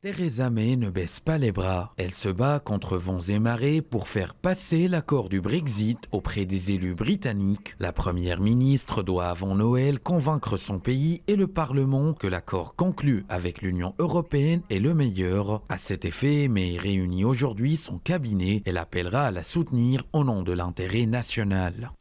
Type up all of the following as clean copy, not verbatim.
Theresa May ne baisse pas les bras. Elle se bat contre vents et marées pour faire passer l'accord du Brexit auprès des élus britanniques. La première ministre doit avant Noël convaincre son pays et le Parlement que l'accord conclu avec l'Union européenne est le meilleur. À cet effet, May réunit aujourd'hui son cabinet. Elle appellera à la soutenir au nom de l'intérêt national.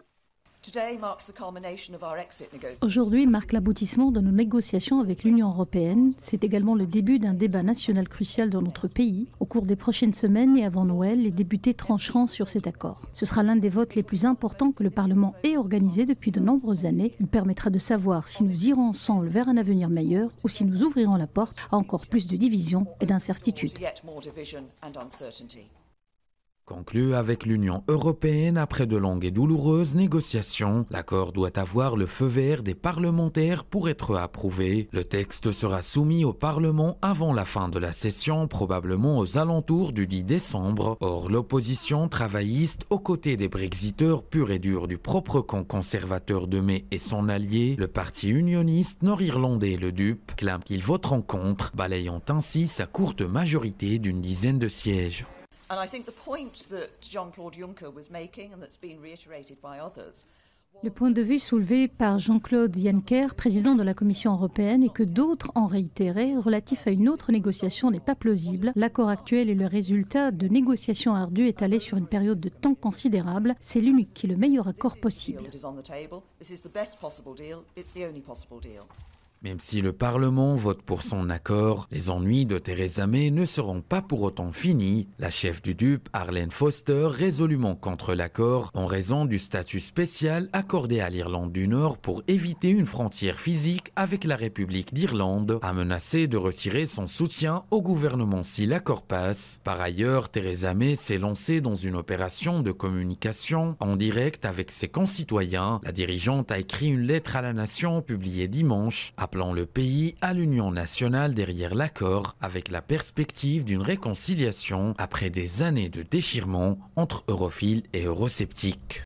Aujourd'hui marque l'aboutissement de nos négociations avec l'Union européenne. C'est également le début d'un débat national crucial dans notre pays. Au cours des prochaines semaines et avant Noël, les députés trancheront sur cet accord. Ce sera l'un des votes les plus importants que le Parlement ait organisé depuis de nombreuses années. Il permettra de savoir si nous irons ensemble vers un avenir meilleur ou si nous ouvrirons la porte à encore plus de divisions et d'incertitudes. Conclu avec l'Union européenne après de longues et douloureuses négociations, l'accord doit avoir le feu vert des parlementaires pour être approuvé. Le texte sera soumis au Parlement avant la fin de la session, probablement aux alentours du 10 décembre. Or, l'opposition travailliste, aux côtés des Brexiteurs purs et durs du propre camp conservateur de May et son allié, le parti unioniste nord-irlandais, le DUP, clame qu'ils voteront contre, balayant ainsi sa courte majorité d'une dizaine de sièges. Le point de vue soulevé par Jean-Claude Juncker, président de la Commission européenne, et que d'autres ont réitéré, relatif à une autre négociation n'est pas plausible. L'accord actuel est le résultat de négociations ardues étalées sur une période de temps considérable. C'est l'unique qui est le meilleur accord possible. Même si le Parlement vote pour son accord, les ennuis de Theresa May ne seront pas pour autant finis. La chef du DUP, Arlene Foster, résolument contre l'accord en raison du statut spécial accordé à l'Irlande du Nord pour éviter une frontière physique avec la République d'Irlande, a menacé de retirer son soutien au gouvernement si l'accord passe. Par ailleurs, Theresa May s'est lancée dans une opération de communication en direct avec ses concitoyens. La dirigeante a écrit une lettre à la nation publiée dimanche, appelant le pays à l'union nationale derrière l'accord avec la perspective d'une réconciliation après des années de déchirement entre europhiles et eurosceptiques.